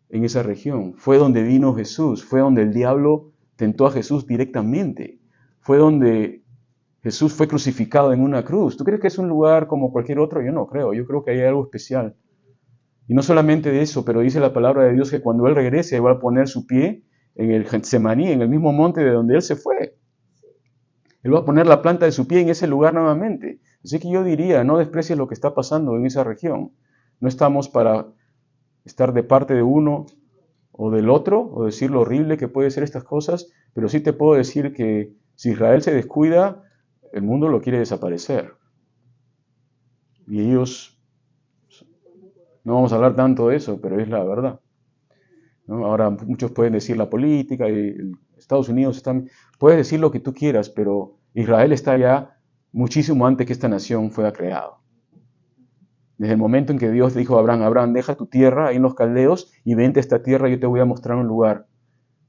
en esa región. Fue donde vino Jesús, fue donde el diablo tentó a Jesús directamente, fue donde Jesús fue crucificado en una cruz. ¿Tú crees que es un lugar como cualquier otro? Yo no creo, yo creo que hay algo especial. Y no solamente de eso, pero dice la palabra de Dios que cuando Él regrese, Él va a poner su pie en el Getsemaní, en el mismo monte de donde Él se fue. Él va a poner la planta de su pie en ese lugar nuevamente. Así que yo diría, no desprecies lo que está pasando en esa región. No estamos para estar de parte de uno o del otro, o decir lo horrible que puede ser estas cosas, pero sí te puedo decir que si Israel se descuida, el mundo lo quiere desaparecer. Y ellos, no vamos a hablar tanto de eso, pero es la verdad, ¿no? Ahora muchos pueden decir la política, y Estados Unidos están, puedes decir lo que tú quieras, pero Israel está ya muchísimo antes que esta nación fuera creada. Desde el momento en que Dios dijo a Abraham, Abraham, deja tu tierra ahí en los caldeos y vente a esta tierra, yo te voy a mostrar un lugar,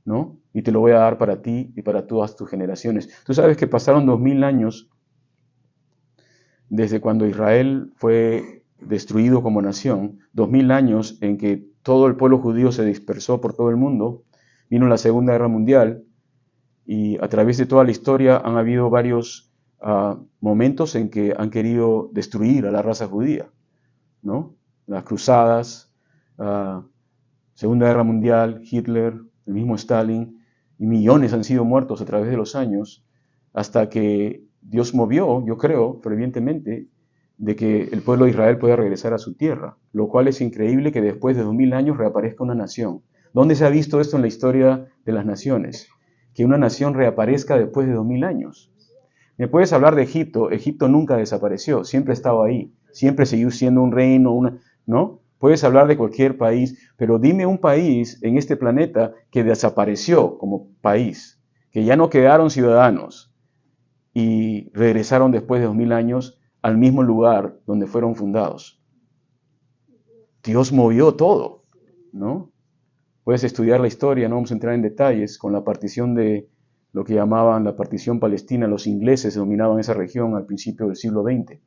¿no? Y te lo voy a dar para ti y para todas tus generaciones. Tú sabes que pasaron 2000 años desde cuando Israel fue destruido como nación, 2000 años en que todo el pueblo judío se dispersó por todo el mundo, vino la Segunda Guerra Mundial y a través de toda la historia han habido varios momentos en que han querido destruir a la raza judía, ¿no? Las cruzadas, Segunda Guerra Mundial, Hitler, el mismo Stalin, y millones han sido muertos a través de los años, hasta que Dios movió, yo creo, fervientemente, de que el pueblo de Israel pueda regresar a su tierra, lo cual es increíble que después de 2000 años reaparezca una nación. ¿Dónde se ha visto esto en la historia de las naciones? Que una nación reaparezca después de 2000 años. ¿Me puedes hablar de Egipto? Egipto nunca desapareció, siempre ha estado ahí, siempre siguió siendo un reino, ¿no? Puedes hablar de cualquier país, pero dime un país en este planeta que desapareció como país, que ya no quedaron ciudadanos y regresaron después de 2000 años al mismo lugar donde fueron fundados. Dios movió todo, ¿no? Puedes estudiar la historia, no vamos a entrar en detalles, con la partición de lo que llamaban la partición palestina. Los ingleses dominaban esa región al principio del siglo XX.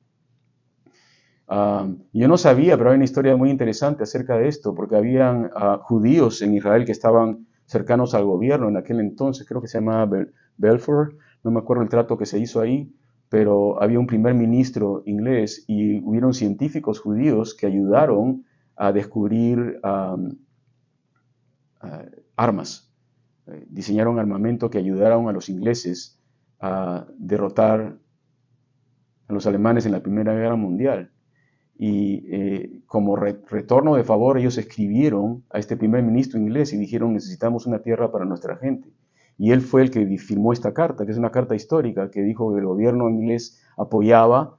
Yo no sabía, pero hay una historia muy interesante acerca de esto, porque habían judíos en Israel que estaban cercanos al gobierno en aquel entonces, creo que se llamaba Balfour, no me acuerdo el trato que se hizo ahí, pero había un primer ministro inglés y hubieron científicos judíos que ayudaron a descubrir armas. Diseñaron armamento que ayudaron a los ingleses a derrotar a los alemanes en la Primera Guerra Mundial. Y como retorno de favor, ellos escribieron a este primer ministro inglés y dijeron: necesitamos una tierra para nuestra gente. Y él fue el que firmó esta carta, que es una carta histórica, que dijo que el gobierno inglés apoyaba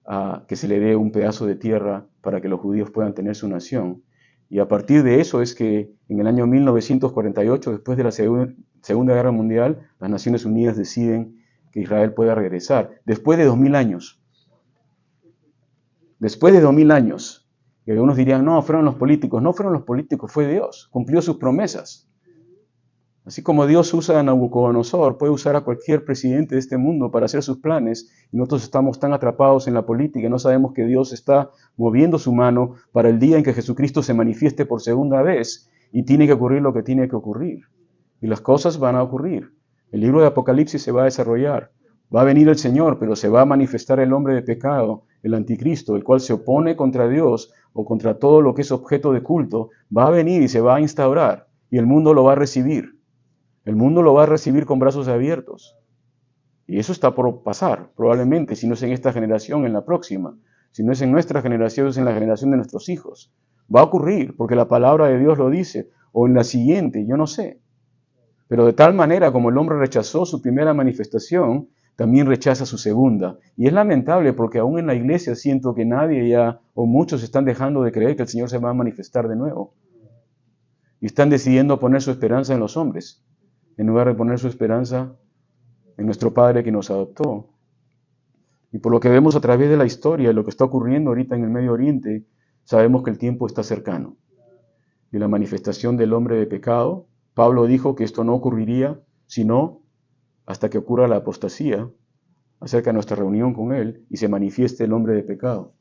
a que se le dé un pedazo de tierra para que los judíos puedan tener su nación. Y a partir de eso es que en el año 1948, después de la Segunda Guerra Mundial, las Naciones Unidas deciden que Israel pueda regresar, después de 2000 años. Después de 2000 años, y algunos dirían, no, fueron los políticos. No fueron los políticos, fue Dios, cumplió sus promesas. Así como Dios usa a Nabucodonosor, puede usar a cualquier presidente de este mundo para hacer sus planes, y nosotros estamos tan atrapados en la política y no sabemos que Dios está moviendo su mano para el día en que Jesucristo se manifieste por segunda vez, y tiene que ocurrir lo que tiene que ocurrir. Y las cosas van a ocurrir. El libro de Apocalipsis se va a desarrollar. Va a venir el Señor, pero se va a manifestar el hombre de pecado, el anticristo, el cual se opone contra Dios o contra todo lo que es objeto de culto. Va a venir y se va a instaurar, y el mundo lo va a recibir. El mundo lo va a recibir con brazos abiertos. Y eso está por pasar, probablemente, si no es en esta generación, en la próxima. Si no es en nuestra generación, es en la generación de nuestros hijos. Va a ocurrir, porque la palabra de Dios lo dice, o en la siguiente, yo no sé. Pero de tal manera como el hombre rechazó su primera manifestación, también rechaza su segunda. Y es lamentable porque aún en la iglesia siento que nadie ya, o muchos están dejando de creer que el Señor se va a manifestar de nuevo. Y están decidiendo poner su esperanza en los hombres, en lugar de poner su esperanza en nuestro Padre que nos adoptó. Y por lo que vemos a través de la historia y lo que está ocurriendo ahorita en el Medio Oriente, sabemos que el tiempo está cercano. Y la manifestación del hombre de pecado, Pablo dijo que esto no ocurriría sino hasta que ocurra la apostasía acerca de nuestra reunión con Él y se manifieste el hombre de pecado.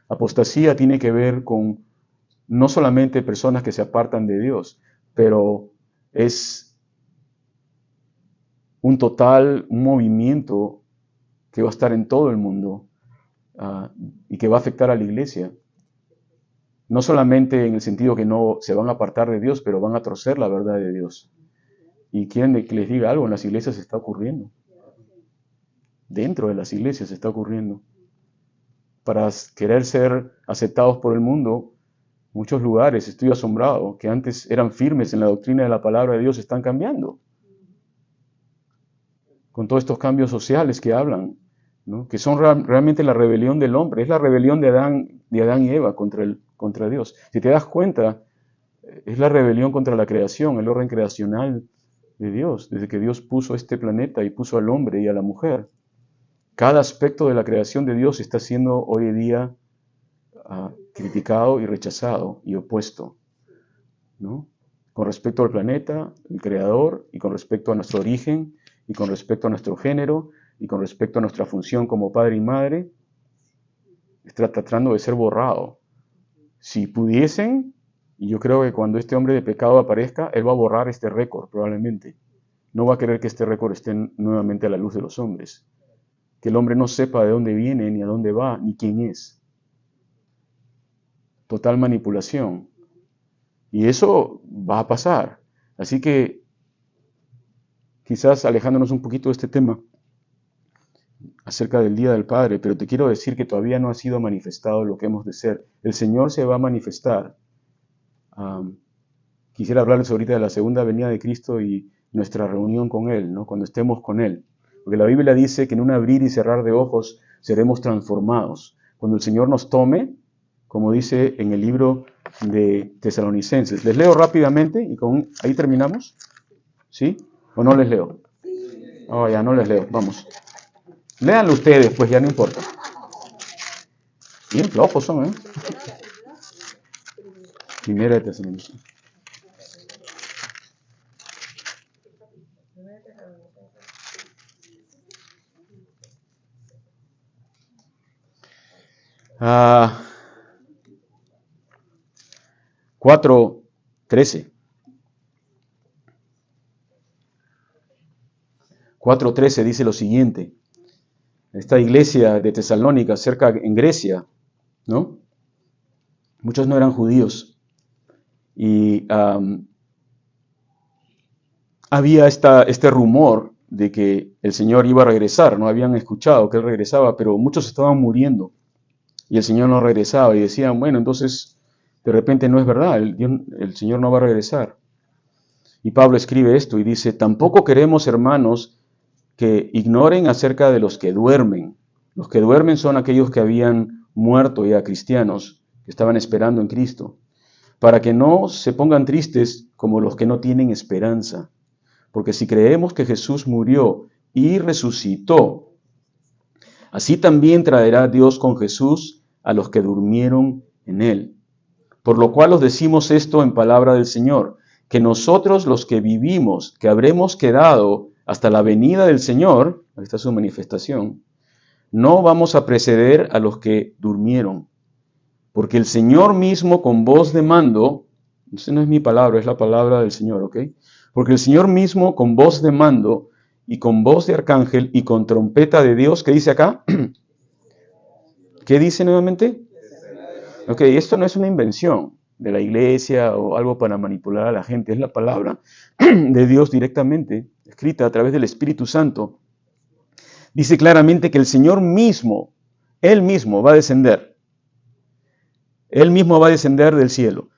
Apostasía tiene que ver con no solamente personas que se apartan de Dios, pero es un movimiento que va a estar en todo el mundo y que va a afectar a la iglesia. No solamente en el sentido que no se van a apartar de Dios, pero van a torcer la verdad de Dios. Y quieren que les diga algo, en las iglesias está ocurriendo. Dentro de las iglesias está ocurriendo. Para querer ser aceptados por el mundo, muchos lugares, estoy asombrado, que antes eran firmes en la doctrina de la palabra de Dios, están cambiando. Con todos estos cambios sociales que hablan, ¿no? Que son realmente la rebelión del hombre, es la rebelión de Adán y Eva contra Dios. Si te das cuenta, es la rebelión contra la creación, el orden creacional de Dios, desde que Dios puso este planeta y puso al hombre y a la mujer. Cada aspecto de la creación de Dios está siendo hoy en día criticado y rechazado y opuesto, ¿no? Con respecto al planeta, el creador, y con respecto a nuestro origen, y con respecto a nuestro género, y con respecto a nuestra función como padre y madre, está tratando de ser borrado. Si pudiesen, y yo creo que cuando este hombre de pecado aparezca, él va a borrar este récord probablemente. No va a querer que este récord esté nuevamente a la luz de los hombres. Que el hombre no sepa de dónde viene, ni a dónde va, ni quién es. Total manipulación. Y eso va a pasar. Así que, quizás alejándonos un poquito de este tema, acerca del Día del Padre, pero te quiero decir que todavía no ha sido manifestado lo que hemos de ser. El Señor se va a manifestar. Quisiera hablarles ahorita de la segunda venida de Cristo y nuestra reunión con Él, ¿no? Cuando estemos con Él. Porque la Biblia dice que en un abrir y cerrar de ojos seremos transformados. Cuando el Señor nos tome, como dice en el libro de Tesalonicenses. Les leo rápidamente y ahí terminamos. ¿Sí? ¿O no les leo? Oh, ya no les leo. Vamos. Léanlo ustedes, pues ya no importa. Bien flojos son, ¿eh? Primera de Tesalonicenses. Ah, 4:13. 4:13 dice lo siguiente. Esta iglesia de Tesalónica, cerca en Grecia, ¿no? Muchos no eran judíos. Y había este rumor de que el Señor iba a regresar. No habían escuchado que Él regresaba, pero muchos estaban muriendo. Y el Señor no regresaba. Y decían, bueno, entonces de repente no es verdad. El Señor no va a regresar. Y Pablo escribe esto y dice, tampoco queremos, hermanos, que ignoren acerca de los que duermen. Los que duermen son aquellos que habían muerto ya, cristianos, que estaban esperando en Cristo, para que no se pongan tristes como los que no tienen esperanza. Porque si creemos que Jesús murió y resucitó, así también traerá Dios con Jesús a los que durmieron en Él. Por lo cual os decimos esto en palabra del Señor, que nosotros los que vivimos, que habremos quedado hasta la venida del Señor, ahí está su manifestación, no vamos a preceder a los que durmieron. Porque el Señor mismo con voz de mando, esa no es mi palabra, es la palabra del Señor, ¿ok? Porque el Señor mismo con voz de mando y con voz de arcángel y con trompeta de Dios, ¿qué dice acá? ¿Qué dice nuevamente? Ok, esto no es una invención. de la iglesia o algo para manipular a la gente, es la palabra de Dios directamente, escrita a través del Espíritu Santo. Dice claramente que el Señor mismo, Él mismo va a descender. Él mismo va a descender del cielo.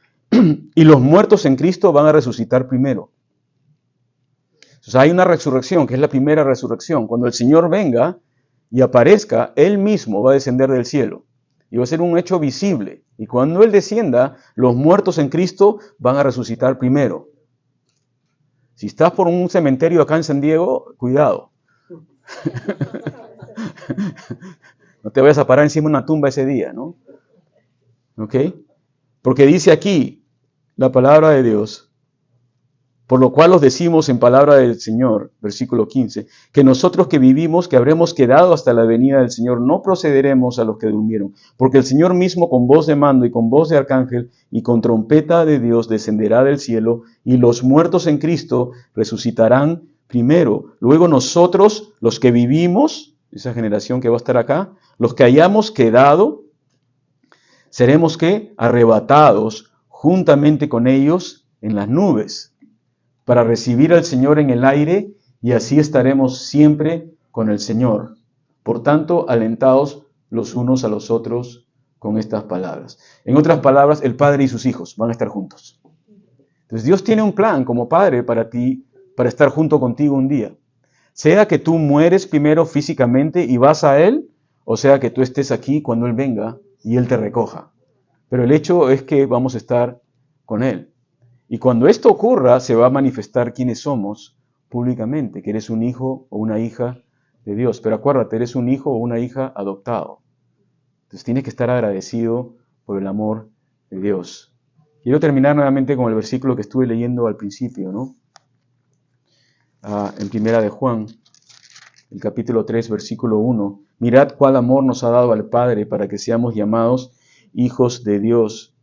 Y los muertos en Cristo van a resucitar primero. O sea, hay una resurrección, que es la primera resurrección. Cuando el Señor venga y aparezca, Él mismo va a descender del cielo. Y va a ser un hecho visible. Y cuando Él descienda, los muertos en Cristo van a resucitar primero. Si estás por un cementerio acá en San Diego, cuidado. No te vayas a parar encima de una tumba ese día, ¿no? ¿Ok? Porque dice aquí la palabra de Dios, por lo cual os decimos en palabra del Señor, versículo 15, que nosotros que vivimos, que habremos quedado hasta la venida del Señor, no procederemos a los que durmieron, porque el Señor mismo con voz de mando y con voz de arcángel y con trompeta de Dios descenderá del cielo, y los muertos en Cristo resucitarán primero. Luego nosotros, los que vivimos, esa generación que va a estar acá, los que hayamos quedado, seremos ¿qué? Arrebatados juntamente con ellos en las nubes, para recibir al Señor en el aire, y así estaremos siempre con el Señor. Por tanto, alentaos los unos a los otros con estas palabras. En otras palabras, el Padre y sus hijos van a estar juntos. Entonces, Dios tiene un plan como Padre para ti, para estar junto contigo un día. Sea que tú mueres primero físicamente y vas a Él, o sea que tú estés aquí cuando Él venga y Él te recoja. Pero el hecho es que vamos a estar con Él. Y cuando esto ocurra, se va a manifestar quiénes somos públicamente, que eres un hijo o una hija de Dios. Pero acuérdate, eres un hijo o una hija adoptado. Entonces tienes que estar agradecido por el amor de Dios. Quiero terminar nuevamente con el versículo que estuve leyendo al principio, ¿no? En Primera de Juan, el capítulo 3, versículo 1. Mirad cuál amor nos ha dado al Padre para que seamos llamados hijos de Dios.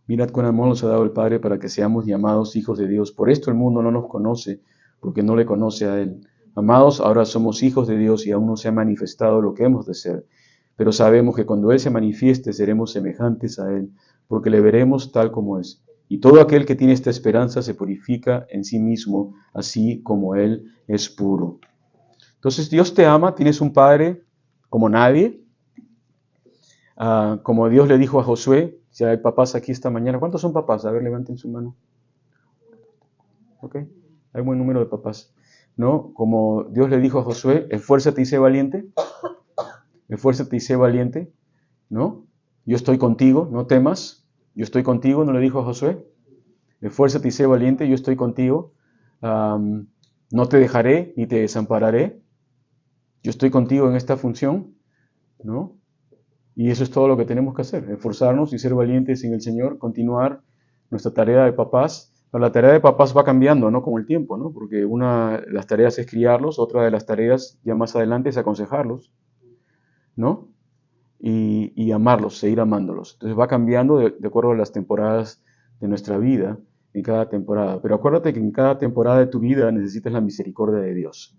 Mirad cuán amor nos ha dado el Padre para que seamos llamados hijos de Dios. Por esto el mundo no nos conoce, porque no le conoce a Él. Amados, ahora somos hijos de Dios y aún no se ha manifestado lo que hemos de ser. Pero sabemos que cuando Él se manifieste seremos semejantes a Él, porque le veremos tal como es. Y todo aquel que tiene esta esperanza se purifica en sí mismo, así como Él es puro. Entonces Dios te ama, tienes un Padre como nadie. Como Dios le dijo a Josué, si hay papás aquí esta mañana, ¿cuántos son papás? A ver, levanten su mano. Ok, hay buen número de papás, ¿no? Como Dios le dijo a Josué, esfuérzate y sé valiente. Esfuérzate y sé valiente, ¿no? Yo estoy contigo, no temas. Yo estoy contigo, ¿no le dijo a Josué? Esfuérzate y sé valiente, yo estoy contigo. No te dejaré ni te desampararé. Yo estoy contigo en esta función, ¿no? Y eso es todo lo que tenemos que hacer, esforzarnos y ser valientes en el Señor, continuar nuestra tarea de papás. Pero la tarea de papás va cambiando, ¿no? Con el tiempo, ¿no? Porque una de las tareas es criarlos, otra de las tareas ya más adelante es aconsejarlos, ¿no? Y amarlos, seguir amándolos. Entonces va cambiando de acuerdo a las temporadas de nuestra vida, en cada temporada. Pero acuérdate que en cada temporada de tu vida necesitas la misericordia de Dios,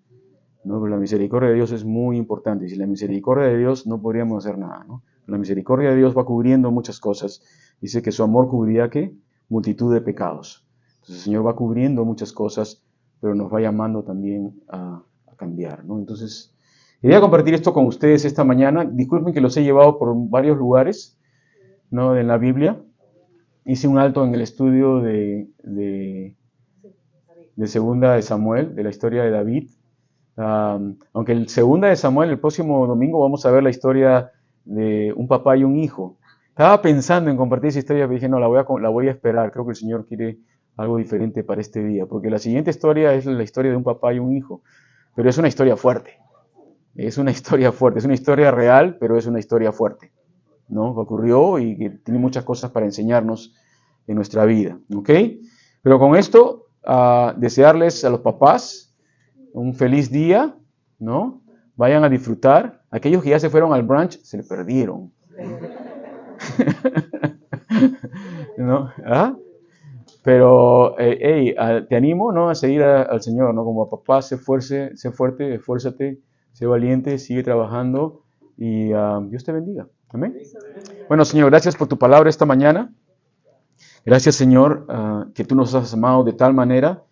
¿no? Pero la misericordia de Dios es muy importante. Y sin la misericordia de Dios no podríamos hacer nada, ¿no? La misericordia de Dios va cubriendo muchas cosas. Dice que su amor cubrirá, ¿qué? Multitud de pecados. Entonces el Señor va cubriendo muchas cosas, pero nos va llamando también a cambiar, ¿no? Entonces, quería compartir esto con ustedes esta mañana. Disculpen que los he llevado por varios lugares, ¿no? En la Biblia. Hice un alto en el estudio de Segunda de Samuel, de la historia de David. Aunque el Segunda de Samuel, el próximo domingo vamos a ver la historia de un papá y un hijo. Estaba pensando en compartir esa historia, pero dije, no, la voy a esperar. Creo que el Señor quiere algo diferente para este día, porque la siguiente historia es la historia de un papá y un hijo, pero es una historia fuerte. Es una historia fuerte, es una historia real, pero es una historia fuerte, ¿no? Ocurrió y que tiene muchas cosas para enseñarnos en nuestra vida, ¿ok? Pero con esto, desearles a los papás un feliz día, ¿no? Vayan a disfrutar. Aquellos que ya se fueron al brunch, se le perdieron. ¿No? Pero, te animo, ¿no? A seguir al Señor, ¿no? Como papá, sé fuerte, esfuérzate, sé valiente, sigue trabajando y Dios te bendiga. Amén. Bueno, Señor, gracias por tu palabra esta mañana. Gracias, Señor, que tú nos has amado de tal manera,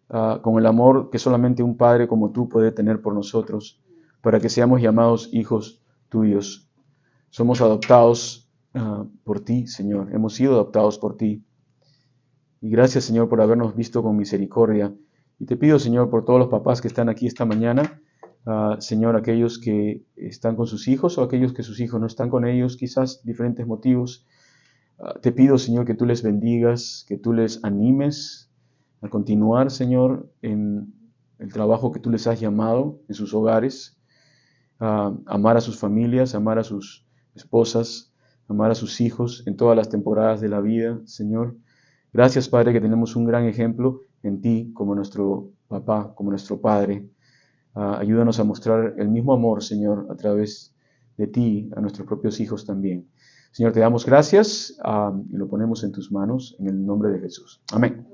con el amor que solamente un Padre como tú puede tener por nosotros, para que seamos llamados hijos tuyos. Somos adoptados por ti, Señor. Hemos sido adoptados por ti. Y gracias, Señor, por habernos visto con misericordia. Y te pido, Señor, por todos los papás que están aquí esta mañana, Señor, aquellos que están con sus hijos o aquellos que sus hijos no están con ellos, quizás diferentes motivos. Te pido, Señor, que tú les bendigas, que tú les animes a continuar, Señor, en el trabajo que tú les has llamado en sus hogares, a amar a sus familias, amar a sus esposas, amar a sus hijos en todas las temporadas de la vida, Señor. Gracias, Padre, que tenemos un gran ejemplo en ti como nuestro papá, como nuestro Padre. Ayúdanos a mostrar el mismo amor, Señor, a través de ti, a nuestros propios hijos también. Señor, te damos gracias y lo ponemos en tus manos, en el nombre de Jesús. Amén.